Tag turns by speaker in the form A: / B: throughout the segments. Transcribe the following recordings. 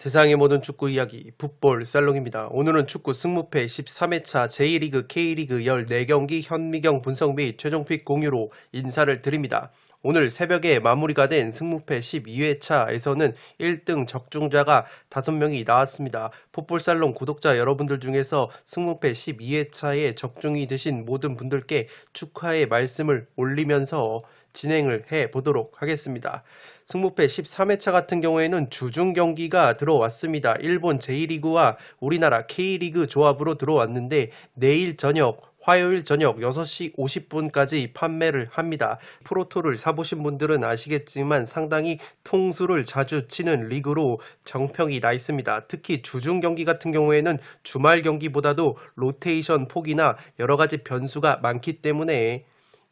A: 세상의 모든 축구 이야기 풋볼 살롱입니다. 오늘은 축구 승무패 13회차 제1리그 K리그 14경기 현미경 분석 및 최종픽 공유로 인사를 드립니다. 오늘 새벽에 마무리가 된 승무패 12회차에서는 1등 적중자가 5명이 나왔습니다. 풋볼살롱 구독자 여러분들 중에서 승무패 12회차에 적중이 되신 모든 분들께 축하의 말씀을 올리면서 진행을 해보도록 하겠습니다. 승무패 13회차 같은 경우에는 주중 경기가 들어왔습니다. 일본 제1리그와 우리나라 K리그 조합으로 들어왔는데 내일 저녁 화요일 저녁 6시 50분까지 판매를 합니다. 프로토를 사보신 분들은 아시겠지만 상당히 통수를 자주 치는 리그로 정평이 나 있습니다. 특히 주중 경기 같은 경우에는 주말 경기보다도 로테이션 폭이나 여러가지 변수가 많기 때문에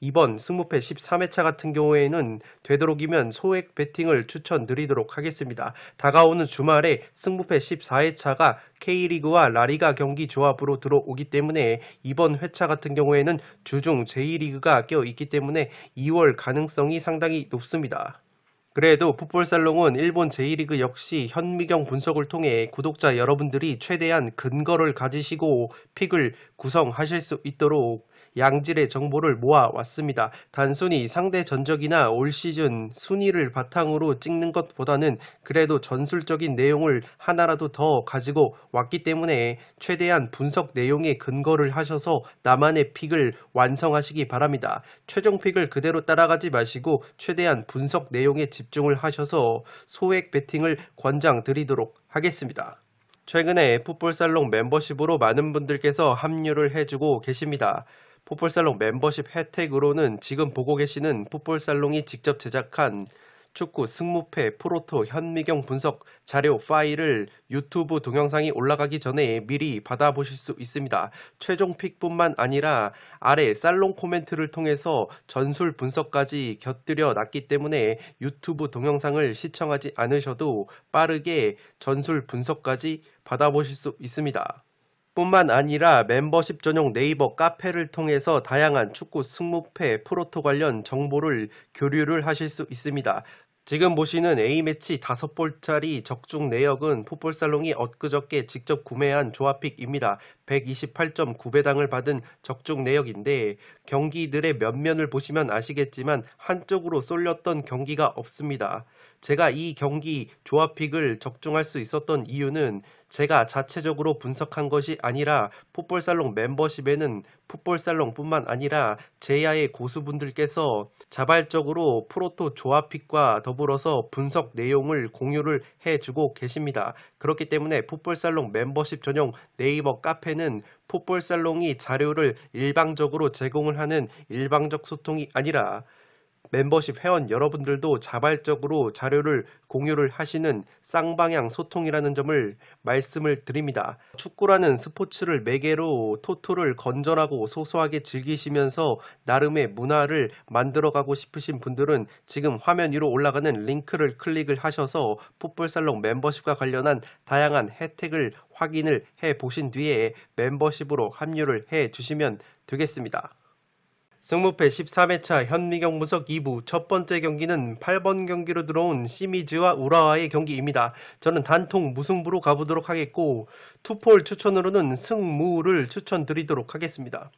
A: 이번 승무패 13회차 같은 경우에는 되도록이면 소액 베팅을 추천드리도록 하겠습니다. 다가오는 주말에 승무패 14회차가 K리그와 라리가 경기 조합으로 들어오기 때문에 이번 회차 같은 경우에는 주중 제2리그가 껴있기 때문에 2월 가능성이 상당히 높습니다. 그래도 풋볼살롱은 일본 제1리그 역시 현미경 분석을 통해 구독자 여러분들이 최대한 근거를 가지시고 픽을 구성하실 수 있도록 양질의 정보를 모아왔습니다. 단순히 상대 전적이나 올 시즌 순위를 바탕으로 찍는 것보다는 그래도 전술적인 내용을 하나라도 더 가지고 왔기 때문에 최대한 분석 내용에 근거를 하셔서 나만의 픽을 완성하시기 바랍니다. 최종 픽을 그대로 따라가지 마시고 최대한 분석 내용에 집중을 하셔서 소액 베팅을 권장드리도록 하겠습니다. 최근에 풋볼살롱 멤버십으로 많은 분들께서 합류를 해주고 계십니다. 풋볼살롱 멤버십 혜택으로는 지금 보고 계시는 풋볼살롱이 직접 제작한 축구 승무패 프로토 현미경 분석 자료 파일을 유튜브 동영상이 올라가기 전에 미리 받아보실 수 있습니다. 최종 픽뿐만 아니라 아래 살롱 코멘트를 통해서 전술 분석까지 곁들여 놨기 때문에 유튜브 동영상을 시청하지 않으셔도 빠르게 전술 분석까지 받아보실 수 있습니다. 뿐만 아니라 멤버십 전용 네이버 카페를 통해서 다양한 축구 승무패 프로토 관련 정보를 교류를 하실 수 있습니다. 지금 보시는 A매치 5볼짜리 적중 내역은 풋볼살롱이 엊그저께 직접 구매한 조합픽입니다. 128.9배당을 받은 적중 내역인데 경기들의 면면을 보시면 아시겠지만 한쪽으로 쏠렸던 경기가 없습니다. 제가 이 경기 조합픽을 적중할 수 있었던 이유는 제가 자체적으로 분석한 것이 아니라 풋볼살롱 멤버십에는 풋볼살롱뿐만 아니라 제야의 고수분들께서 자발적으로 프로토 조합픽과 더불어서 분석 내용을 공유를 해주고 계십니다. 그렇기 때문에 풋볼살롱 멤버십 전용 네이버 카페는 풋볼살롱이 자료를 일방적으로 제공을 하는 일방적 소통이 아니라 멤버십 회원 여러분들도 자발적으로 자료를 공유를 하시는 쌍방향 소통이라는 점을 말씀을 드립니다. 축구라는 스포츠를 매개로 토토를 건전하고 소소하게 즐기시면서 나름의 문화를 만들어가고 싶으신 분들은 지금 화면 위로 올라가는 링크를 클릭을 하셔서 풋볼살롱 멤버십과 관련한 다양한 혜택을 확인을 해 보신 뒤에 멤버십으로 합류를 해 주시면 되겠습니다. 승무패 13회차 현미경 분석 2부 첫 번째 경기는 8번 경기로 들어온 시미즈와 우라와의 경기입니다. 저는 단통 무승부로 가보도록 하겠고 투폴 추천으로는 승무를 추천드리도록 하겠습니다.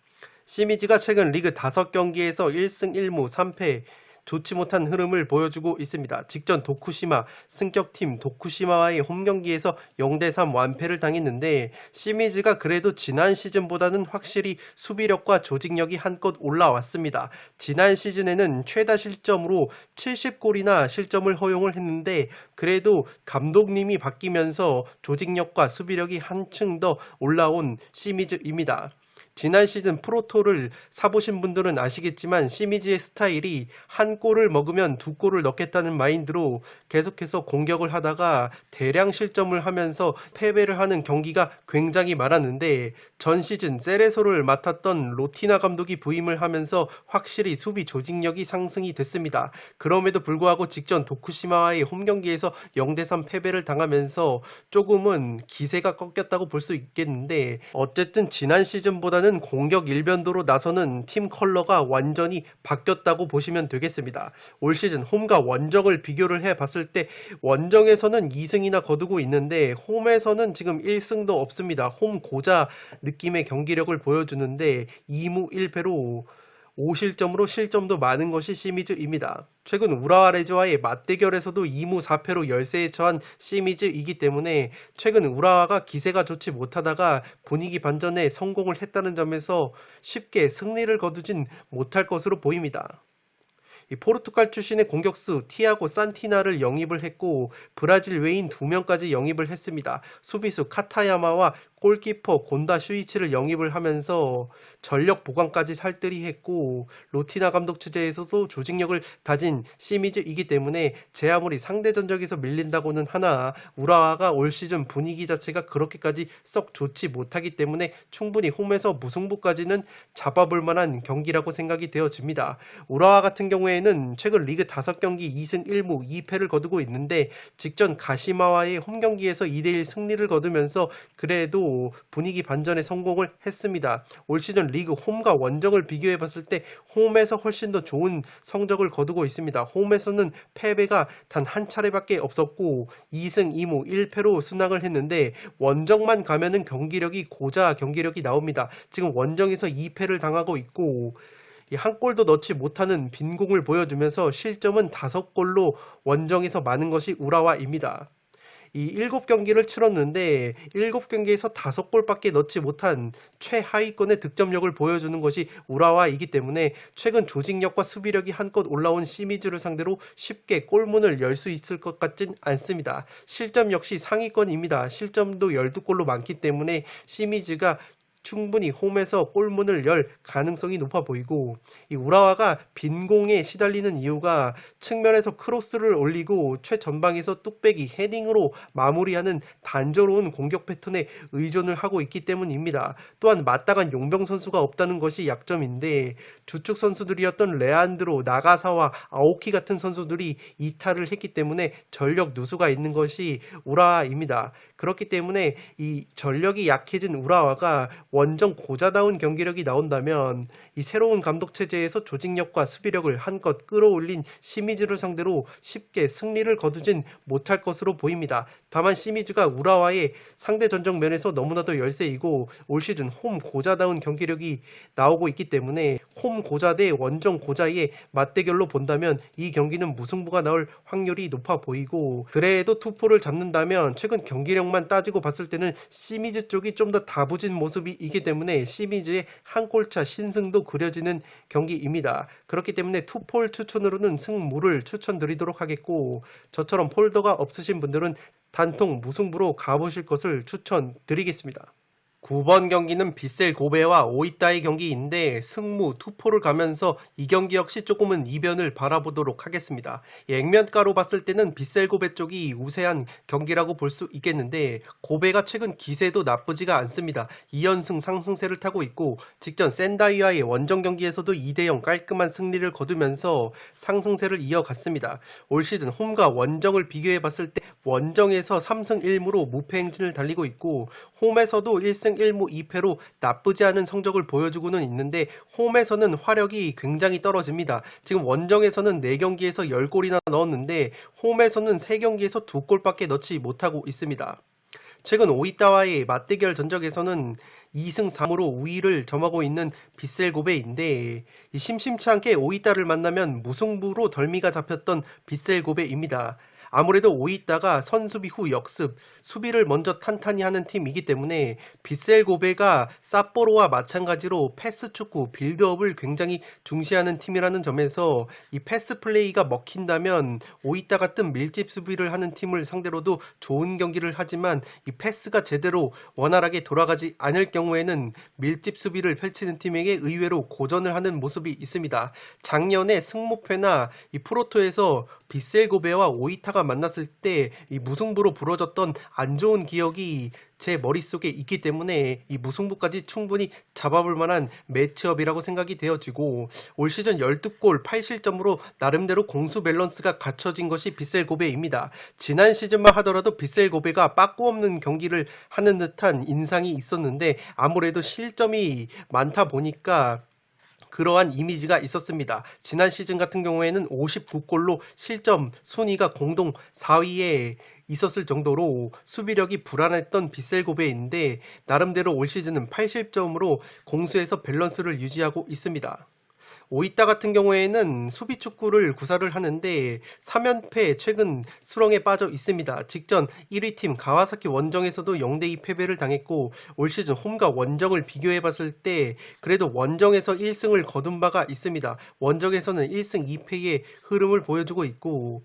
A: 시미즈가 최근 리그 5경기에서 1승 1무 3패 좋지 못한 흐름을 보여주고 있습니다. 직전 도쿠시마 승격팀 도쿠시마와의 홈경기에서 0대3 완패를 당했는데 시미즈가 그래도 지난 시즌보다는 확실히 수비력과 조직력이 한껏 올라왔습니다. 지난 시즌에는 최다 실점으로 70골이나 실점을 허용을 했는데 그래도 감독님이 바뀌면서 조직력과 수비력이 한층 더 올라온 시미즈입니다. 지난 시즌 프로토를 사보신 분들은 아시겠지만 시미즈의 스타일이 한 골을 먹으면 두 골을 넣겠다는 마인드로 계속해서 공격을 하다가 대량 실점을 하면서 패배를 하는 경기가 굉장히 많았는데, 전 시즌 세레소를 맡았던 로티나 감독이 부임을 하면서 확실히 수비 조직력이 상승이 됐습니다. 그럼에도 불구하고 직전 도쿠시마와의 홈경기에서 0대3 패배를 당하면서 조금은 기세가 꺾였다고 볼 수 있겠는데, 어쨌든 지난 시즌보다는 공격 일변도로 나서는 팀 컬러가 완전히 바뀌었다고 보시면 되겠습니다. 올 시즌 홈과 원정을 비교를 해봤을 때 원정에서는 2승이나 거두고 있는데 홈에서는 지금 1승도 없습니다. 홈 고자 느낌의 경기력을 보여주는데 2무 1패로 5실점으로 실점도 많은 것이 시미즈입니다. 최근 우라와 레즈와의 맞대결에서도 2무 4패로 열세에 처한 시미즈이기 때문에 최근 우라와가 기세가 좋지 못하다가 분위기 반전에 성공을 했다는 점에서 쉽게 승리를 거두진 못할 것으로 보입니다. 이 포르투갈 출신의 공격수 티아고 산티나를 영입을 했고 브라질 외인 2명까지 영입을 했습니다. 수비수 카타야마와 골키퍼 곤다 슈이치를 영입을 하면서 전력 보강까지 살뜰히 했고, 로티나 감독 체제에서도 조직력을 다진 시미즈이기 때문에 제 아무리 상대 전적에서 밀린다고는 하나 우라와가 올 시즌 분위기 자체가 그렇게까지 썩 좋지 못하기 때문에 충분히 홈에서 무승부까지는 잡아볼 만한 경기라고 생각이 되어집니다. 우라와 같은 경우에는 최근 리그 5경기 2승 1무 2패를 거두고 있는데 직전 가시마와의 홈경기에서 2대1 승리를 거두면서 그래도 분위기 반전에 성공을 했습니다. 올 시즌 리그 홈과 원정을 비교해 봤을 때 홈에서 훨씬 더 좋은 성적을 거두고 있습니다. 홈에서는 패배가 단 한 차례밖에 없었고 2승 2무 1패로 순항을 했는데 원정만 가면은 경기력이 고자 경기력이 나옵니다. 지금 원정에서 2패를 당하고 있고 한 골도 넣지 못하는 빈공을 보여주면서 실점은 5골로 원정에서 많은 것이 우라와입니다. 이 7경기를 치렀는데 7경기에서 5골밖에 넣지 못한 최하위권의 득점력을 보여주는 것이 우라와이기 때문에 최근 조직력과 수비력이 한껏 올라온 시미즈를 상대로 쉽게 골문을 열 수 있을 것 같진 않습니다. 실점 역시 상위권입니다. 실점도 12골로 많기 때문에 시미즈가 충분히 홈에서 골문을 열 가능성이 높아 보이고, 이 우라와가 빈공에 시달리는 이유가 측면에서 크로스를 올리고 최전방에서 뚝배기 헤딩으로 마무리하는 단조로운 공격 패턴에 의존을 하고 있기 때문입니다. 또한 마땅한 용병 선수가 없다는 것이 약점인데 주축 선수들이었던 레안드로, 나가사와 아오키 같은 선수들이 이탈을 했기 때문에 전력 누수가 있는 것이 우라와입니다. 그렇기 때문에 이 전력이 약해진 우라와가 원정 고자다운 경기력이 나온다면 이 새로운 감독 체제에서 조직력과 수비력을 한껏 끌어올린 시미즈를 상대로 쉽게 승리를 거두진 못할 것으로 보입니다. 다만 시미즈가 우라와의 상대 전적 면에서 너무나도 열세이고 올 시즌 홈 고자다운 경기력이 나오고 있기 때문에 홈 고자 대 원정 고자의 맞대결로 본다면 이 경기는 무승부가 나올 확률이 높아 보이고, 그래도 투포를 잡는다면 최근 경기력만 따지고 봤을 때는 시미즈 쪽이 좀 더 다부진 모습이기 때문에 시미즈의 한 골차 신승도 그려지는 경기입니다. 그렇기 때문에 투폴 추천으로는 승무를 추천드리도록 하겠고, 저처럼 폴더가 없으신 분들은 단통 무승부로 가보실 것을 추천드리겠습니다. 9번 경기는 빗셀 고베와 오이타의 경기인데 승무 투포를 가면서 이 경기 역시 조금은 이변을 바라보도록 하겠습니다. 액면가로 봤을 때는 빗셀 고베 쪽이 우세한 경기라고 볼 수 있겠는데 고베가 최근 기세도 나쁘지가 않습니다. 2연승 상승세를 타고 있고 직전 센다이와의 원정 경기에서도 2대0 깔끔한 승리를 거두면서 상승세를 이어갔습니다. 올 시즌 홈과 원정을 비교해 봤을 때 원정에서 3승 1무로 무패 행진을 달리고 있고 홈에서도 1승 1무 2패로 나쁘지 않은 성적을 보여주고는 있는데 홈에서는 화력이 굉장히 떨어집니다. 지금 원정에서는 4경기에서 10골이나 넣었는데 홈에서는 3경기에서 2골밖에 넣지 못하고 있습니다. 최근 오이타와의 맞대결 전적에서는 2승 3무로 우위를 점하고 있는 빗셀 고베인데 심심치 않게 오이타를 만나면 무승부로 덜미가 잡혔던 빗셀 고베입니다. 아무래도 오이따가 선수비 후 역습, 수비를 먼저 탄탄히 하는 팀이기 때문에 빗셀 고베가 삿포로와 마찬가지로 패스 축구, 빌드업을 굉장히 중시하는 팀이라는 점에서 이 패스 플레이가 먹힌다면 오이따 같은 밀집 수비를 하는 팀을 상대로도 좋은 경기를 하지만 이 패스가 제대로 원활하게 돌아가지 않을 경우에는 밀집 수비를 펼치는 팀에게 의외로 고전을 하는 모습이 있습니다. 작년에 승무패나 이 프로토에서 빗셀 고베와 오이타가 만났을 때 이 무승부로 부러졌던 안 좋은 기억이 제 머릿속에 있기 때문에 이 무승부까지 충분히 잡아볼 만한 매치업이라고 생각이 되어지고 올 시즌 12골 8실점으로 나름대로 공수 밸런스가 갖춰진 것이 빗셀 고베입니다. 지난 시즌만 하더라도 빗셀 고베가 빠꾸 없는 경기를 하는 듯한 인상이 있었는데 아무래도 실점이 많다 보니까 그러한 이미지가 있었습니다. 지난 시즌 같은 경우에는 59골로 실점 순위가 공동 4위에 있었을 정도로 수비력이 불안했던 빗셀 고베인데 나름대로 올 시즌은 8실점으로 공수에서 밸런스를 유지하고 있습니다. 오이따 같은 경우에는 수비 축구를 구사를 하는데 3연패 최근 수렁에 빠져 있습니다. 직전 1위 팀 가와사키 원정에서도 0대2 패배를 당했고 올 시즌 홈과 원정을 비교해 봤을 때 그래도 원정에서 1승을 거둔 바가 있습니다. 원정에서는 1승 2패의 흐름을 보여주고 있고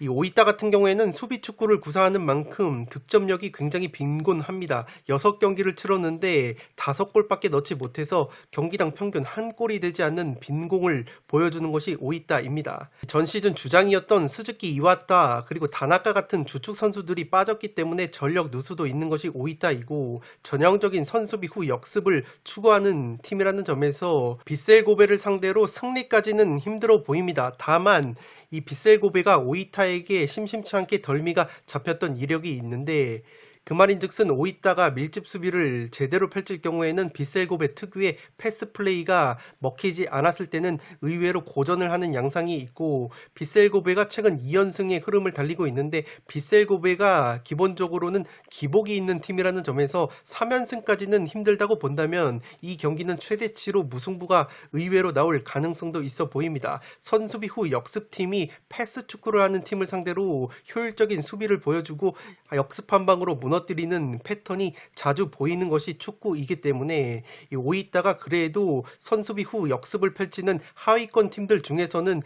A: 이 오이따 같은 경우에는 수비 축구를 구사하는 만큼 득점력이 굉장히 빈곤합니다. 6경기를 치렀는데 5골밖에 넣지 못해서 경기당 평균 1골이 되지 않는 빈공을 보여주는 것이 오이따입니다. 전 시즌 주장이었던 스즈키 이와타 그리고 다나카 같은 주축 선수들이 빠졌기 때문에 전력 누수도 있는 것이 오이따이고 전형적인 선수비 후 역습을 추구하는 팀이라는 점에서 빗셀 고베를 상대로 승리까지는 힘들어 보입니다. 다만 이 빗셀 고베가 오이타에게 심심치 않게 덜미가 잡혔던 이력이 있는데 그 말인즉슨 오이따가 밀집 수비를 제대로 펼칠 경우에는 빗셀 고베 특유의 패스 플레이가 먹히지 않았을 때는 의외로 고전을 하는 양상이 있고 빗셀 고베가 최근 2연승의 흐름을 달리고 있는데 빗셀 고베가 기본적으로는 기복이 있는 팀이라는 점에서 3연승까지는 힘들다고 본다면 이 경기는 최대치로 무승부가 의외로 나올 가능성도 있어 보입니다. 선수비 후 역습팀이 패스 축구를 하는 팀을 상대로 효율적인 수비를 보여주고 역습 한 방으로 무너뜨리는 패턴이 자주 보이는 것이 축구이기 때문에 이 오이따가 그래도 선수비 후 역습을 펼치는 하위권 팀들 중에서는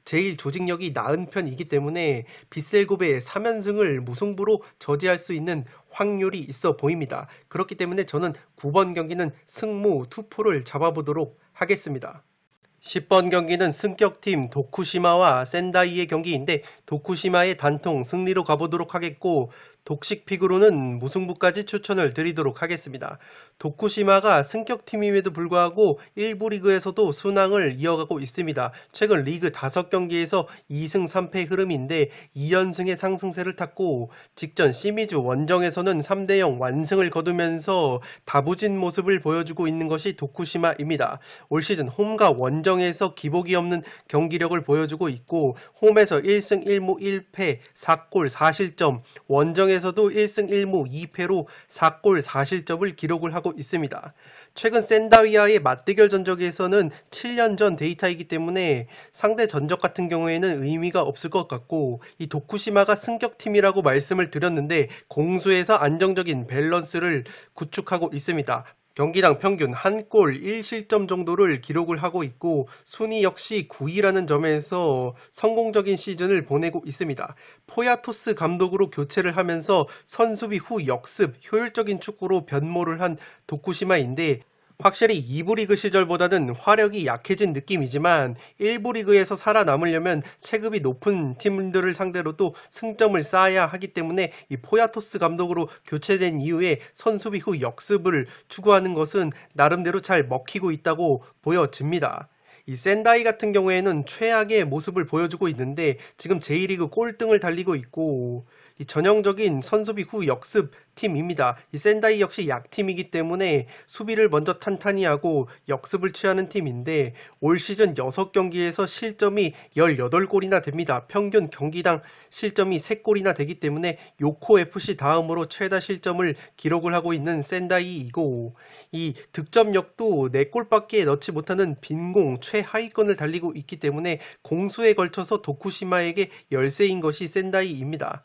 A: 제일 조직력이 나은 편이기 때문에 빗셀 고베의 3연승을 무승부로 저지할 수 있는 확률이 있어 보입니다. 그렇기 때문에 저는 9번 경기는 승무 투포를 잡아보도록 하겠습니다. 10번 경기는 승격팀 도쿠시마와 센다이의 경기인데 도쿠시마의 단통 승리로 가보도록 하겠고 독식픽으로는 무승부까지 추천을 드리도록 하겠습니다. 도쿠시마가 승격팀임에도 불구하고 1부 리그에서도 순항을 이어가고 있습니다. 최근 리그 5경기에서 2승 3패 흐름인데 2연승의 상승세를 탔고 직전 시미즈 원정에서는 3대0 완승을 거두면서 다부진 모습을 보여주고 있는 것이 도쿠시마입니다. 올 시즌 홈과 원정에서 기복이 없는 경기력을 보여주고 있고 홈에서 1승 1무 1패 4골 4실점 원정에서도 1승 1무 2패로 4골 4실점을 기록을 하고 있습니다. 최근 센다위와의 맞대결 전적에서는 7년 전 데이터이기 때문에 상대 전적 같은 경우에는 의미가 없을 것 같고 이 도쿠시마가 승격팀이라고 말씀을 드렸는데 공수에서 안정적인 밸런스를 구축하고 있습니다. 경기당 평균 1골 1실점 정도를 기록을 하고 있고 순위 역시 9위라는 점에서 성공적인 시즌을 보내고 있습니다. 포야토스 감독으로 교체를 하면서 선수비 후 역습, 효율적인 축구로 변모를 한 도쿠시마인데 확실히 2부 리그 시절보다는 화력이 약해진 느낌이지만 1부 리그에서 살아남으려면 체급이 높은 팀들을 상대로도 승점을 쌓아야 하기 때문에 이 포야토스 감독으로 교체된 이후에 선수비 후 역습을 추구하는 것은 나름대로 잘 먹히고 있다고 보여집니다. 이 센다이 같은 경우에는 최악의 모습을 보여주고 있는데 지금 J리그 꼴등을 달리고 있고 이 전형적인 선수비 후 역습 팀입니다. 이 센다이 역시 약팀이기 때문에 수비를 먼저 탄탄히 하고 역습을 취하는 팀인데 올 시즌 6경기에서 실점이 18골이나 됩니다. 평균 경기당 실점이 3골이나 되기 때문에 요코FC 다음으로 최다 실점을 기록을 하고 있는 센다이이고 이 득점력도 4골밖에 넣지 못하는 빈공 최하위권을 달리고 있기 때문에 공수에 걸쳐서 도쿠시마에게 열세인 것이 센다이입니다.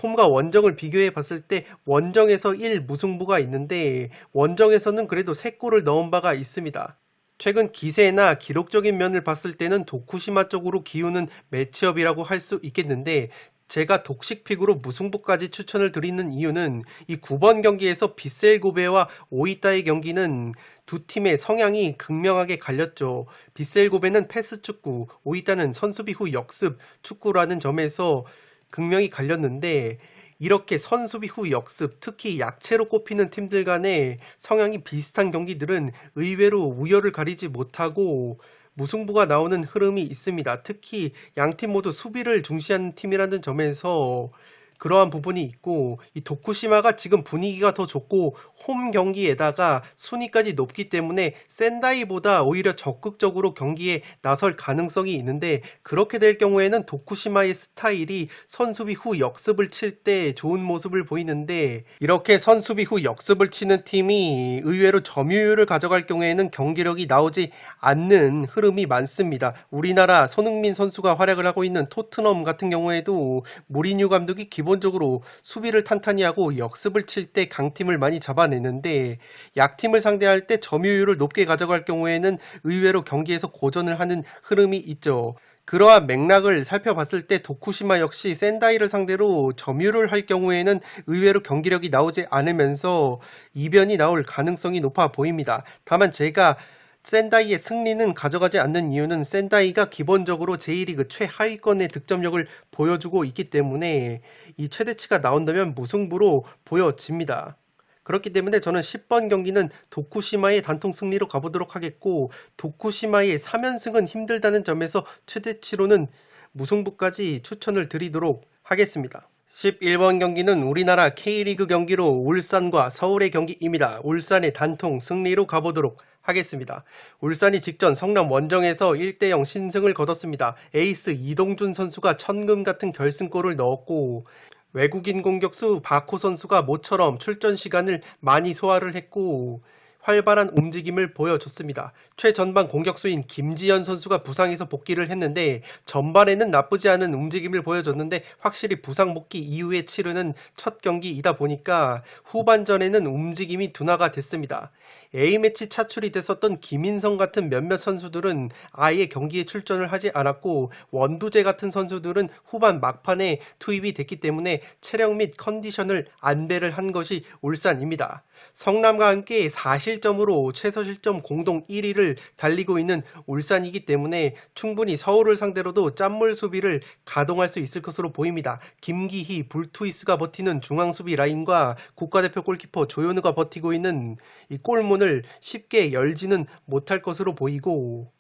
A: 홈과 원정을 비교해 봤을 때 원정에서 1무승부가 있는데 원정에서는 그래도 3골을 넣은 바가 있습니다. 최근 기세나 기록적인 면을 봤을 때는 도쿠시마 쪽으로 기우는 매치업이라고 할 수 있겠는데 제가 독식픽으로 무승부까지 추천을 드리는 이유는 이 9번 경기에서 빗셀 고베와 오이타의 경기는 두 팀의 성향이 극명하게 갈렸죠. 빗셀 고베는 패스 축구, 오이타는 선수비 후 역습 축구라는 점에서 극명히 갈렸는데 이렇게 선수비 후 역습, 특히 약체로 꼽히는 팀들 간의 성향이 비슷한 경기들은 의외로 우열을 가리지 못하고 무승부가 나오는 흐름이 있습니다. 특히 양팀 모두 수비를 중시하는 팀이라는 점에서 그러한 부분이 있고 이 도쿠시마가 지금 분위기가 더 좋고 홈 경기에다가 순위까지 높기 때문에 센다이보다 오히려 적극적으로 경기에 나설 가능성이 있는데 그렇게 될 경우에는 도쿠시마의 스타일이 선수비 후 역습을 칠 때 좋은 모습을 보이는데 이렇게 선수비 후 역습을 치는 팀이 의외로 점유율을 가져갈 경우에는 경기력이 나오지 않는 흐름이 많습니다. 우리나라 손흥민 선수가 활약을 하고 있는 토트넘 같은 경우에도 무리뉴 감독이 기본적으로 수비를 탄탄히 하고 역습을 칠 때 강팀을 많이 잡아내는데 약팀을 상대할 때 점유율을 높게 가져갈 경우에는 의외로 경기에서 고전을 하는 흐름이 있죠. 그러한 맥락을 살펴봤을 때 도쿠시마 역시 센다이를 상대로 점유를 할 경우에는 의외로 경기력이 나오지 않으면서 이변이 나올 가능성이 높아 보입니다. 다만 제가 센다이의 승리는 가져가지 않는 이유는 센다이가 기본적으로 J리그 최하위권의 득점력을 보여주고 있기 때문에 이 최대치가 나온다면 무승부로 보여집니다. 그렇기 때문에 저는 10번 경기는 도쿠시마의 단통 승리로 가보도록 하겠고 도쿠시마의 3연승은 힘들다는 점에서 최대치로는 무승부까지 추천을 드리도록 하겠습니다. 11번 경기는 우리나라 K리그 경기로 울산과 서울의 경기입니다. 울산의 단통 승리로 가보도록 하겠습니다. 울산이 직전 성남 원정에서 1대0 신승을 거뒀습니다. 에이스 이동준 선수가 천금 같은 결승골을 넣었고 외국인 공격수 바코 선수가 모처럼 출전 시간을 많이 소화를 했고 활발한 움직임을 보여줬습니다. 최전방 공격수인 김지현 선수가 부상에서 복귀를 했는데 전반에는 나쁘지 않은 움직임을 보여줬는데 확실히 부상 복귀 이후에 치르는 첫 경기이다 보니까 후반전에는 움직임이 둔화가 됐습니다. A매치 차출이 됐었던 김인성 같은 몇몇 선수들은 아예 경기에 출전을 하지 않았고 원두재 같은 선수들은 후반 막판에 투입이 됐기 때문에 체력 및 컨디션을 안배를 한 것이 울산입니다. 성남과 함께 4실점으로 최소실점 공동 1위를 달리고 있는 울산이기 때문에 충분히 서울을 상대로도 짠물 수비를 가동할 수 있을 것으로 보입니다. 김기희, 불투이스가 버티는 중앙수비 라인과 국가대표 골키퍼 조현우가 버티고 있는 이 골문을 쉽게 열지는 못할 것으로 보이고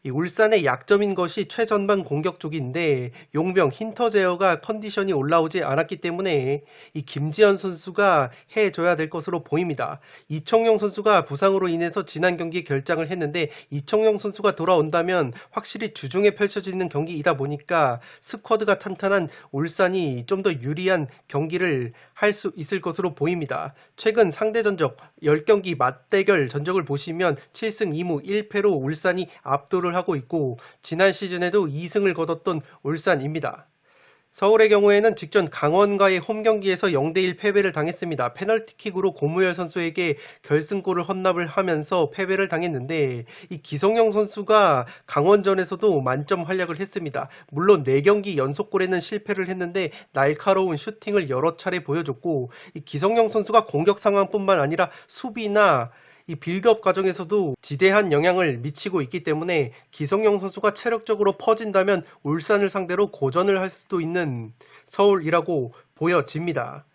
A: 이 울산의 약점인 것이 최전방 공격 쪽인데 용병 힌터제어가 컨디션이 올라오지 않았기 때문에 이 김지현 선수가 해줘야 될 것으로 보입니다. 이청용 선수가 부상으로 인해서 지난 경기에 결장을 했는데 이청용 선수가 돌아온다면 확실히 주중에 펼쳐지는 경기이다 보니까 스쿼드가 탄탄한 울산이 좀 더 유리한 경기를 할 수 있을 것으로 보입니다. 최근 상대 전적 10경기 맞대결 전적을 보시면 7승 2무 1패로 울산이 압도를 하고 있고 지난 시즌에도 2승을 거뒀던 울산입니다. 서울의 경우에는 직전 강원과의 홈경기에서 0대1 패배를 당했습니다. 페널티킥으로 고무열 선수에게 결승골을 헌납을 하면서 패배를 당했는데 이 기성용 선수가 강원전에서도 만점 활약을 했습니다. 물론 4경기 연속골에는 실패를 했는데 날카로운 슈팅을 여러 차례 보여줬고 이 기성용 선수가 공격 상황뿐만 아니라 수비나 이 빌드업 과정에서도 지대한 영향을 미치고 있기 때문에 기성용 선수가 체력적으로 퍼진다면 울산을 상대로 고전을 할 수도 있는 서울이라고 보여집니다.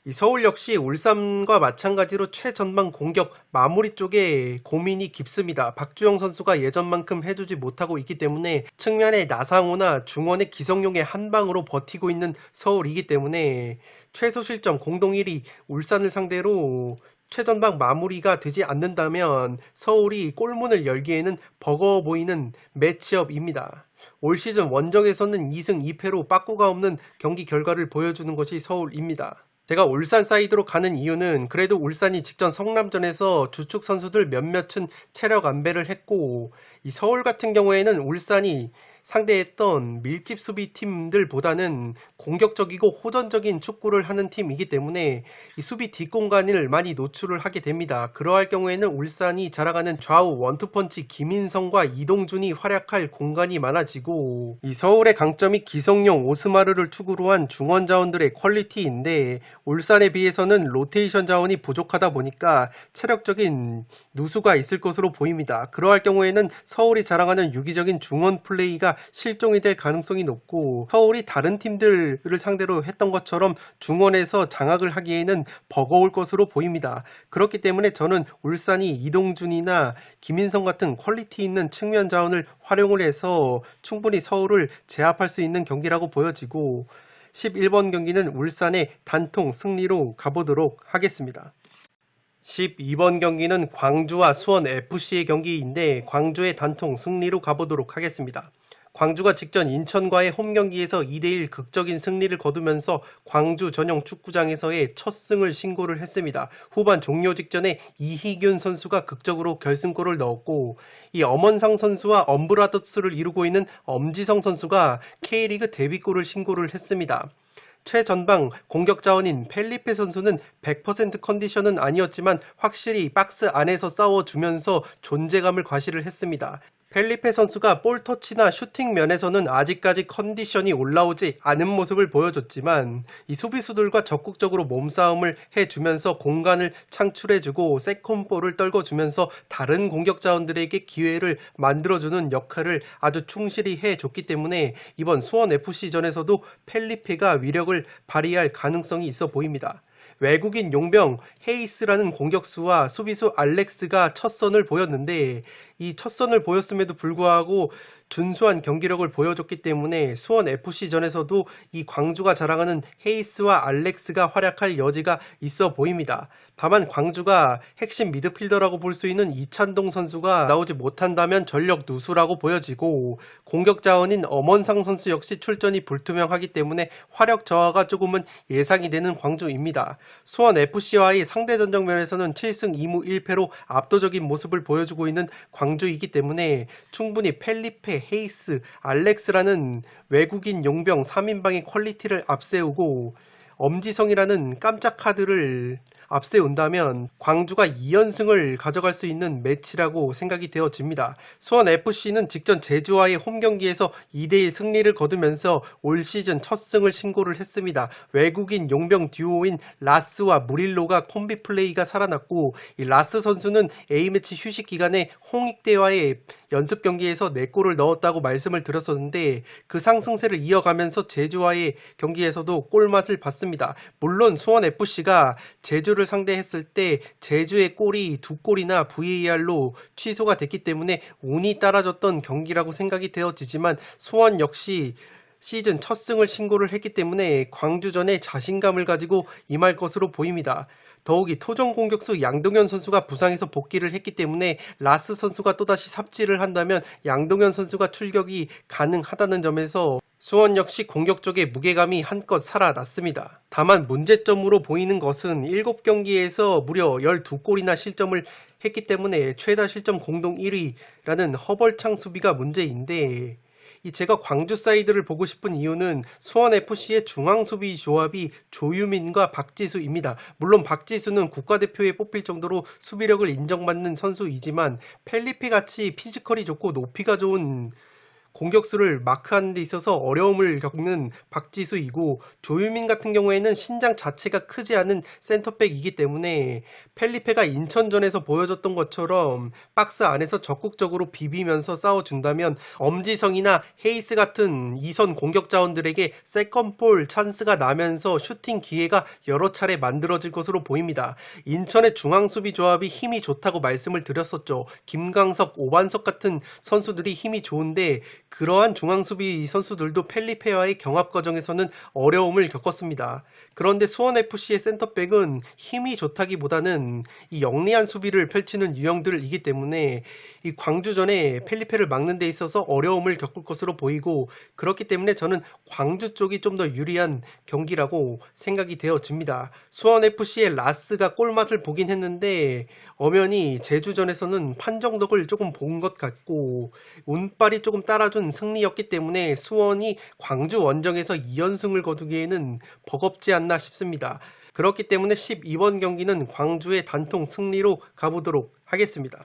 A: 이 서울 역시 울산과 마찬가지로 최전방 공격 마무리 쪽에 고민이 깊습니다. 박주영 선수가 예전만큼 해주지 못하고 있기 때문에 측면의 나상호나 중원의 기성용의 한 방으로 버티고 있는 서울이기 때문에 최소 실점 공동 1위 울산을 상대로 최전방 마무리가 되지 않는다면 서울이 골문을 열기에는 버거워 보이는 매치업입니다. 올 시즌 원정에서는 2승 2패로 빠꾸가 없는 경기 결과를 보여주는 것이 서울입니다. 제가 울산 사이드로 가는 이유는 그래도 울산이 직전 성남전에서 주축 선수들 몇몇은 체력 안배를 했고, 이 서울 같은 경우에는 울산이 상대했던 밀집 수비 팀들보다는 공격적이고 호전적인 축구를 하는 팀이기 때문에 이 수비 뒷공간을 많이 노출을 하게 됩니다. 그러할 경우에는 울산이 자랑하는 좌우 원투펀치 김인성과 이동준이 활약할 공간이 많아지고, 이 서울의 강점이 기성용 오스마르를 축으로 한 중원 자원들의 퀄리티인데 울산에 비해서는 로테이션 자원이 부족하다 보니까 체력적인 누수가 있을 것으로 보입니다. 그러할 경우에는 서울이 자랑하는 유기적인 중원 플레이가 실종이 될 가능성이 높고, 서울이 다른 팀들을 상대로 했던 것처럼 중원에서 장악을 하기에는 버거울 것으로 보입니다. 그렇기 때문에 저는 울산이 이동준이나 김인성 같은 퀄리티 있는 측면 자원을 활용을 해서 충분히 서울을 제압할 수 있는 경기라고 보여지고, 11번 경기는 울산의 단통 승리로 가보도록 하겠습니다. 12번 경기는 광주와 수원 FC의 경기인데 광주의 단통 승리로 가보도록 하겠습니다. 광주가 직전 인천과의 홈경기에서 2대1 극적인 승리를 거두면서 광주 전용 축구장에서의 첫 승을 신고를 했습니다. 후반 종료 직전에 이희균 선수가 극적으로 결승골을 넣었고, 이 엄원상 선수와 엄브라더스를 이루고 있는 엄지성 선수가 K리그 데뷔골을 신고를 했습니다. 최전방 공격 자원인 펠리페 선수는 100% 컨디션은 아니었지만 확실히 박스 안에서 싸워주면서 존재감을 과시를 했습니다. 펠리페 선수가 볼터치나 슈팅 면에서는 아직까지 컨디션이 올라오지 않은 모습을 보여줬지만 이 수비수들과 적극적으로 몸싸움을 해주면서 공간을 창출해주고 세컨볼을 떨궈주면서 다른 공격 자원들에게 기회를 만들어주는 역할을 아주 충실히 해줬기 때문에 이번 수원FC전에서도 펠리페가 위력을 발휘할 가능성이 있어 보입니다. 외국인 용병 헤이스라는 공격수와 수비수 알렉스가 첫 선을 보였는데, 이 첫 선을 보였음에도 불구하고 준수한 경기력을 보여줬기 때문에 수원FC전에서도 이 광주가 자랑하는 헤이스와 알렉스가 활약할 여지가 있어 보입니다. 다만 광주가 핵심 미드필더라고 볼 수 있는 이찬동 선수가 나오지 못한다면 전력 누수라고 보여지고, 공격 자원인 엄원상 선수 역시 출전이 불투명하기 때문에 화력 저하가 조금은 예상이 되는 광주입니다. 수원FC와의 상대 전적 면에서는 7승 2무 1패로 압도적인 모습을 보여주고 있는 광주이기 때문에 충분히 펠리페, 헤이스, 알렉스라는 외국인 용병 3인방의 퀄리티를 앞세우고 엄지성이라는 깜짝 카드를 앞세운다면 광주가 2연승을 가져갈 수 있는 매치라고 생각이 되어집니다. 수원FC는 직전 제주와의 홈경기에서 2대1 승리를 거두면서 올 시즌 첫 승을 신고를 했습니다. 외국인 용병 듀오인 라스와 무릴로가 콤비 플레이가 살아났고, 이 라스 선수는 A매치 휴식 기간에 홍익대와의 연습 경기에서 4골을 넣었다고 말씀을 드렸었는데 그 상승세를 이어가면서 제주와의 경기에서도 골맛을 봤습니다. 물론 수원FC가 제주를 상대했을 때 제주의 골이 2골이나 VAR로 취소가 됐기 때문에 운이 따라줬던 경기라고 생각이 되어지지만 수원 역시 시즌 첫 승을 신고를 했기 때문에 광주전에 자신감을 가지고 임할 것으로 보입니다. 더욱이 토종 공격수 양동현 선수가 부상해서 복귀를 했기 때문에 라스 선수가 또다시 삽질을 한다면 양동현 선수가 출격이 가능하다는 점에서 수원 역시 공격 쪽에 무게감이 한껏 살아났습니다. 다만 문제점으로 보이는 것은 7경기에서 무려 12골이나 실점을 했기 때문에 최다 실점 공동 1위라는 허벌창 수비가 문제인데, 제가 광주 사이드를 보고 싶은 이유는 수원FC의 중앙수비 조합이 조유민과 박지수입니다. 물론 박지수는 국가대표에 뽑힐 정도로 수비력을 인정받는 선수이지만 펠리페 같이 피지컬이 좋고 높이가 좋은 공격수를 마크하는 데 있어서 어려움을 겪는 박지수이고, 조유민 같은 경우에는 신장 자체가 크지 않은 센터백이기 때문에 펠리페가 인천전에서 보여줬던 것처럼 박스 안에서 적극적으로 비비면서 싸워준다면 엄지성이나 헤이스 같은 2선 공격 자원들에게 세컨볼 찬스가 나면서 슈팅 기회가 여러 차례 만들어질 것으로 보입니다. 인천의 중앙수비 조합이 힘이 좋다고 말씀을 드렸었죠. 김광석, 오반석 같은 선수들이 힘이 좋은데 그러한 중앙수비 선수들도 펠리페와의 경합 과정에서는 어려움을 겪었습니다. 그런데 수원FC의 센터백은 힘이 좋다기보다는 이 영리한 수비를 펼치는 유형들이기 때문에 이 광주전에 펠리페를 막는 데 있어서 어려움을 겪을 것으로 보이고, 그렇기 때문에 저는 광주 쪽이 좀 더 유리한 경기라고 생각이 되어집니다. 수원FC의 라스가 골맛을 보긴 했는데 엄연히 제주전에서는 판정덕을 조금 본 것 같고 운빨이 조금 따라준 승리였기 때문에 수원이 광주 원정에서 2연승을 거두기에는 버겁지 않나 싶습니다. 그렇기 때문에 12번 경기는 광주의 단통 승리로 가보도록 하겠습니다.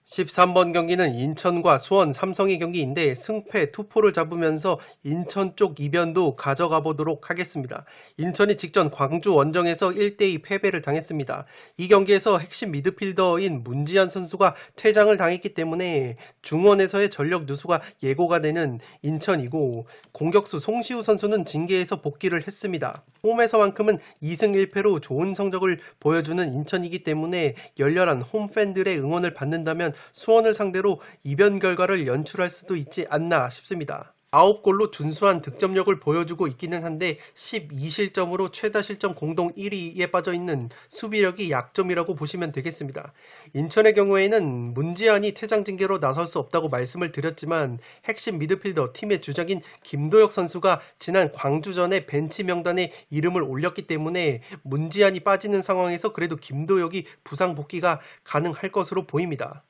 A: 13번 경기는 인천과 수원 삼성의 경기인데 승패 투포를 잡으면서 인천 쪽 이변도 가져가 보도록 하겠습니다. 인천이 직전 광주 원정에서 1대2 패배를 당했습니다. 이 경기에서 핵심 미드필더인 문지한 선수가 퇴장을 당했기 때문에 중원에서의 전력 누수가 예고가 되는 인천이고, 공격수 송시우 선수는 징계에서 복귀를 했습니다. 홈에서만큼은 2승 1패로 좋은 성적을 보여주는 인천이기 때문에 열렬한 홈팬들의 응원을 받는다면 수원을 상대로 이변 결과를 연출할 수도 있지 않나 싶습니다. 9골로 준수한 득점력을 보여주고 있기는 한데 12실점으로 최다 실점 공동 1위에 빠져있는 수비력이 약점이라고 보시면 되겠습니다. 인천의 경우에는 문지한이 퇴장 징계로 나설 수 없다고 말씀을 드렸지만 핵심 미드필더 팀의 주장인 김도혁 선수가 지난 광주전에 벤치 명단에 이름을 올렸기 때문에 문지한이 빠지는 상황에서 그래도 김도혁이 부상 복귀가 가능할 것으로 보입니다.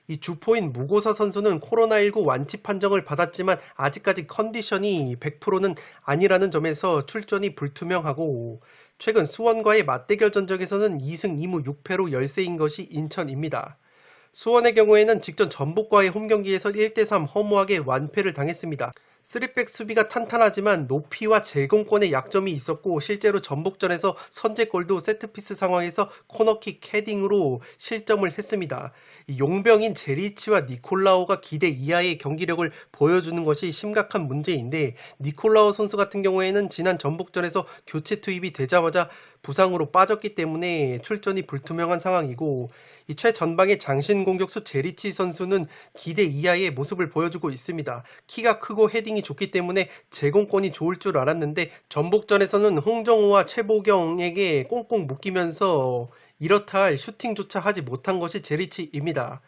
A: 이 주포인 무고사 선수는 코로나19 완치 판정을 받았지만 아직까지 컨디션이 100%는 아니라는 점에서 출전이 불투명하고, 최근 수원과의 맞대결 전적에서는 2승 2무 6패로 열세인 것이 인천입니다. 수원의 경우에는 직전 전북과의 홈경기에서 1대3 허무하게 완패를 당했습니다. 3백 수비가 탄탄하지만 높이와 제공권에 약점이 있었고, 실제로 전북전에서 선제골도 세트피스 상황에서 코너킥 헤딩으로 실점을 했습니다. 용병인 제리치와 니콜라오가 기대 이하의 경기력을 보여주는 것이 심각한 문제인데, 니콜라오 선수 같은 경우에는 지난 전북전에서 교체 투입이 되자마자 부상으로 빠졌기 때문에 출전이 불투명한 상황이고, 이 최전방의 장신 공격수 제리치 선수는 기대 이하의 모습을 보여주고 있습니다. 키가 크고 헤딩이 좋기 때문에 제공권이 좋을 줄 알았는데 전북전에서는 홍정우와 최보경에게 꽁꽁 묶이면서 이렇다 할 슈팅조차 하지 못한 것이 제리치입니다.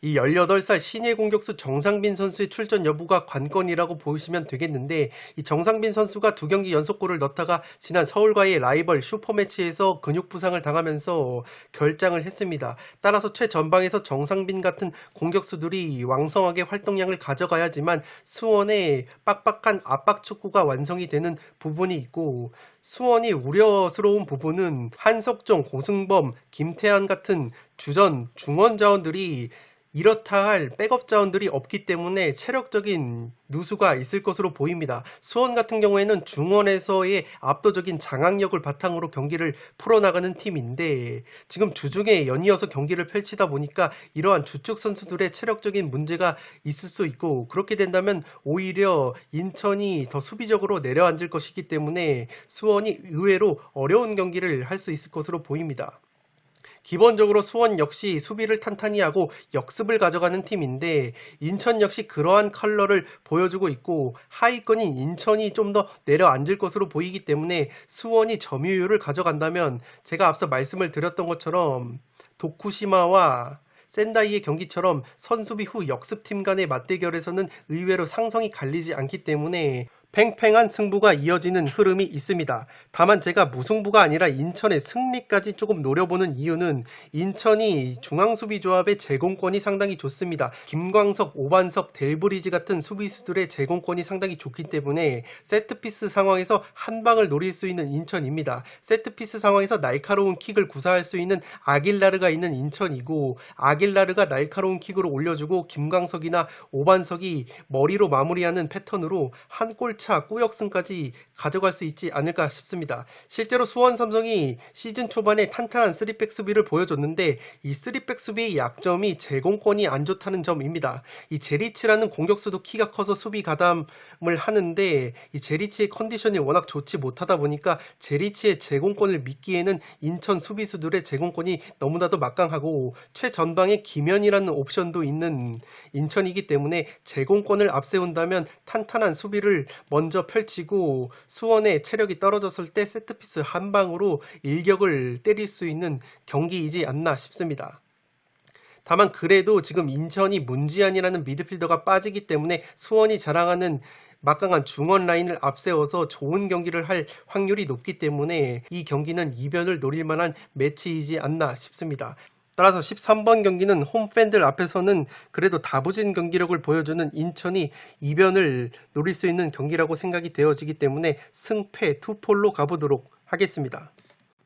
A: 이 18살 신예 공격수 정상빈 선수의 출전 여부가 관건이라고 보시면 되겠는데, 이 정상빈 선수가 2경기 연속골을 넣다가 지난 서울과의 라이벌 슈퍼매치에서 근육 부상을 당하면서 결장을 했습니다. 따라서 최전방에서 정상빈 같은 공격수들이 왕성하게 활동량을 가져가야지만 수원의 빡빡한 압박 축구가 완성이 되는 부분이 있고, 수원이 우려스러운 부분은 한석종, 고승범, 김태환 같은 주전 중원 자원들이 이렇다 할 백업 자원들이 없기 때문에 체력적인 누수가 있을 것으로 보입니다. 수원 같은 경우에는 중원에서의 압도적인 장악력을 바탕으로 경기를 풀어나가는 팀인데, 지금 주중에 연이어서 경기를 펼치다 보니까 이러한 주축 선수들의 체력적인 문제가 있을 수 있고, 그렇게 된다면 오히려 인천이 더 수비적으로 내려앉을 것이기 때문에 수원이 의외로 어려운 경기를 할 수 있을 것으로 보입니다. 기본적으로 수원 역시 수비를 탄탄히 하고 역습을 가져가는 팀인데, 인천 역시 그러한 컬러를 보여주고 있고 하위권인 인천이 좀 더 내려앉을 것으로 보이기 때문에 수원이 점유율을 가져간다면 제가 앞서 말씀을 드렸던 것처럼 도쿠시마와 센다이의 경기처럼 선수비 후 역습팀 간의 맞대결에서는 의외로 상성이 갈리지 않기 때문에 팽팽한 승부가 이어지는 흐름이 있습니다. 다만 제가 무승부가 아니라 인천의 승리까지 조금 노려보는 이유는 인천이 중앙수비 조합의 제공권이 상당히 좋습니다. 김광석, 오반석, 델브리지 같은 수비수들의 제공권이 상당히 좋기 때문에 세트피스 상황에서 한 방을 노릴 수 있는 인천입니다. 세트피스 상황에서 날카로운 킥을 구사할 수 있는 아길라르가 있는 인천이고, 아길라르가 날카로운 킥으로 올려주고 김광석이나 오반석이 머리로 마무리하는 패턴으로 한 골 3회차 꾸역승까지 가져갈 수 있지 않을까 싶습니다. 실제로 수원 삼성이 시즌 초반에 탄탄한 3백 수비를 보여줬는데 이 3백 수비의 약점이 제공권이 안 좋다는 점입니다. 이 제리치라는 공격수도 키가 커서 수비 가담을 하는데 이 제리치의 컨디션이 워낙 좋지 못하다 보니까 제리치의 제공권을 믿기에는 인천 수비수들의 제공권이 너무나도 막강하고 최전방에 김현이라는 옵션도 있는 인천이기 때문에 제공권을 앞세운다면 탄탄한 수비를 먼저 펼치고 수원의 체력이 떨어졌을 때 세트피스 한 방으로 일격을 때릴 수 있는 경기이지 않나 싶습니다. 다만 그래도 지금 인천이 문지안이라는 미드필더가 빠지기 때문에 수원이 자랑하는 막강한 중원 라인을 앞세워서 좋은 경기를 할 확률이 높기 때문에 이 경기는 이변을 노릴 만한 매치이지 않나 싶습니다. 따라서 13번 경기는 홈팬들 앞에서는 그래도 다부진 경기력을 보여주는 인천이 이변을 노릴 수 있는 경기라고 생각이 되어지기 때문에 승패 투폴로 가보도록 하겠습니다.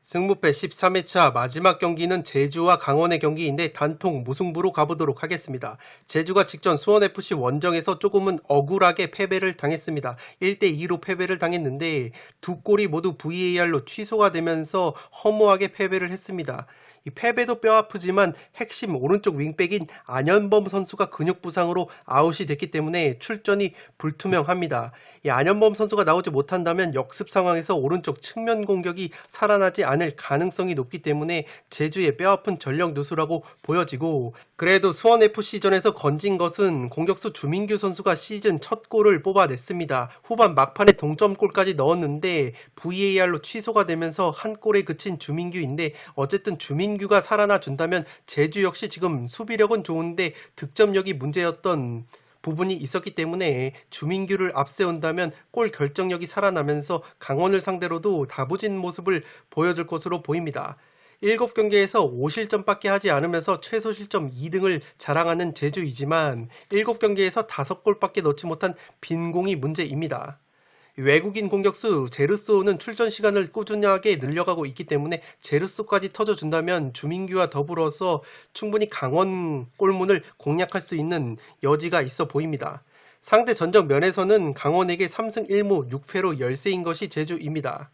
A: 승무패 13회차 마지막 경기는 제주와 강원의 경기인데 단통 무승부로 가보도록 하겠습니다. 제주가 직전 수원FC 원정에서 조금은 억울하게 패배를 당했습니다. 1대2로 패배를 당했는데 두 골이 모두 VAR로 취소가 되면서 허무하게 패배를 했습니다. 이 패배도 뼈아프지만 핵심 오른쪽 윙백인 안현범 선수가 근육 부상으로 아웃이 됐기 때문에 출전이 불투명합니다. 이 안현범 선수가 나오지 못한다면 역습 상황에서 오른쪽 측면 공격이 살아나지 않을 가능성이 높기 때문에 제주의 뼈아픈 전력 누수라고 보여지고, 그래도 수원FC전에서 건진 것은 공격수 주민규 선수가 시즌 첫 골을 뽑아냈습니다. 후반 막판에 동점골까지 넣었는데 VAR로 취소가 되면서 한 골에 그친 주민규인데, 어쨌든 주민규가 살아나 준다면 제주 역시 지금 수비력은 좋은데 득점력이 문제였던 부분이 있었기 때문에 주민규를 앞세운다면 골 결정력이 살아나면서 강원을 상대로도 다부진 모습을 보여줄 것으로 보입니다. 7경기에서 5실점밖에 하지 않으면서 최소 실점 2등을 자랑하는 제주이지만 7경기에서 5골밖에 넣지 못한 빈공이 문제입니다. 외국인 공격수 제르소는 출전 시간을 꾸준하게 늘려가고 있기 때문에 제르소까지 터져준다면 주민규와 더불어서 충분히 강원 골문을 공략할 수 있는 여지가 있어 보입니다. 상대 전적 면에서는 강원에게 3승 1무 6패로 열세인 것이 제주입니다.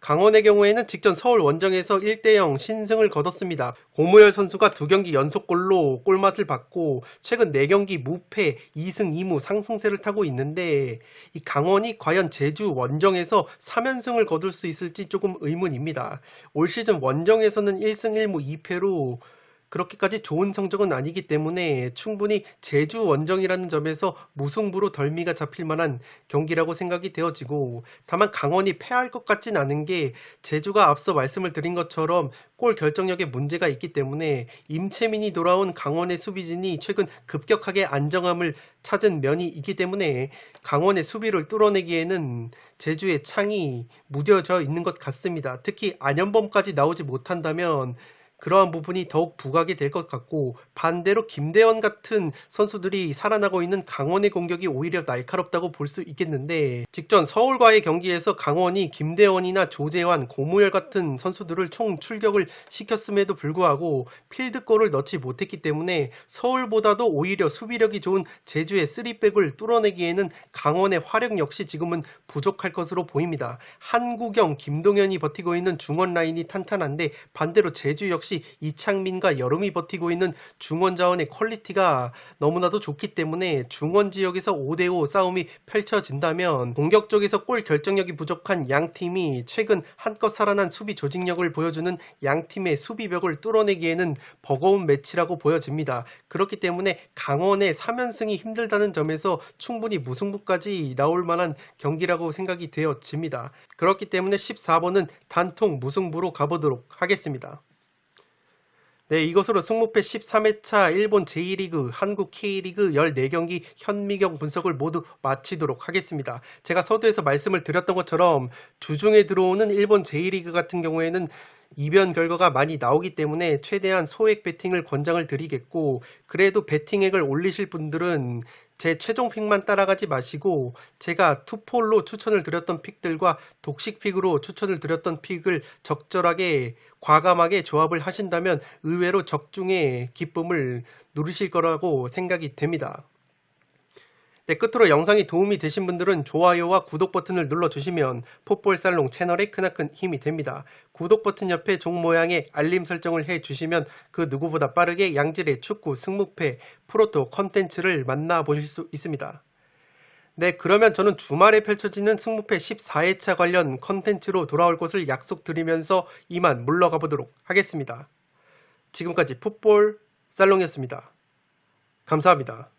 A: 강원의 경우에는 직전 서울 원정에서 1대0 신승을 거뒀습니다. 고무열 선수가 2경기 연속골로 골맛을 봤고 최근 4경기 무패 2승 2무 상승세를 타고 있는데 이 강원이 과연 제주 원정에서 3연승을 거둘 수 있을지 조금 의문입니다. 올 시즌 원정에서는 1승 1무 2패로 그렇게까지 좋은 성적은 아니기 때문에 충분히 제주 원정이라는 점에서 무승부로 덜미가 잡힐 만한 경기라고 생각이 되어지고, 다만 강원이 패할 것 같진 않은 게 제주가 앞서 말씀을 드린 것처럼 골 결정력에 문제가 있기 때문에 임채민이 돌아온 강원의 수비진이 최근 급격하게 안정감을 찾은 면이 있기 때문에 강원의 수비를 뚫어내기에는 제주의 창이 무뎌져 있는 것 같습니다. 특히 안현범까지 나오지 못한다면 그러한 부분이 더욱 부각이 될 것 같고, 반대로 김대원 같은 선수들이 살아나고 있는 강원의 공격이 오히려 날카롭다고 볼 수 있겠는데, 직전 서울과의 경기에서 강원이 김대원이나 조재환, 고무열 같은 선수들을 총 출격을 시켰음에도 불구하고 필드골을 넣지 못했기 때문에 서울보다도 오히려 수비력이 좋은 제주의 3백을 뚫어내기에는 강원의 화력 역시 지금은 부족할 것으로 보입니다. 한국영, 김동현이 버티고 있는 중원 라인이 탄탄한데 반대로 제주 역시 이창민과 여름이 버티고 있는 중원 자원의 퀄리티가 너무나도 좋기 때문에 중원 지역에서 5대5 싸움이 펼쳐진다면 공격 쪽에서 골 결정력이 부족한 양팀이 최근 한껏 살아난 수비 조직력을 보여주는 양팀의 수비벽을 뚫어내기에는 버거운 매치라고 보여집니다. 그렇기 때문에 강원의 3연승이 힘들다는 점에서 충분히 무승부까지 나올 만한 경기라고 생각이 되어집니다. 그렇기 때문에 14번은 단통 무승부로 가보도록 하겠습니다. 네, 이것으로 승무패 13회차 일본 제1리그, 한국 K리그 14경기 현미경 분석을 모두 마치도록 하겠습니다. 제가 서두에서 말씀을 드렸던 것처럼 주중에 들어오는 일본 제1리그 같은 경우에는 이변 결과가 많이 나오기 때문에 최대한 소액 베팅을 권장을 드리겠고, 그래도 베팅액을 올리실 분들은 제 최종 픽만 따라가지 마시고 제가 투폴로 추천을 드렸던 픽들과 독식 픽으로 추천을 드렸던 픽을 적절하게 과감하게 조합을 하신다면 의외로 적중의 기쁨을 누리실 거라고 생각이 됩니다. 네, 끝으로 영상이 도움이 되신 분들은 좋아요와 구독 버튼을 눌러주시면 풋볼살롱 채널에 크나큰 힘이 됩니다. 구독 버튼 옆에 종 모양의 알림 설정을 해주시면 그 누구보다 빠르게 양질의 축구, 승무패, 프로토 컨텐츠를 만나보실 수 있습니다. 네, 그러면 저는 주말에 펼쳐지는 승무패 14회차 관련 컨텐츠로 돌아올 것을 약속드리면서 이만 물러가 보도록 하겠습니다. 지금까지 풋볼 살롱이었습니다. 감사합니다.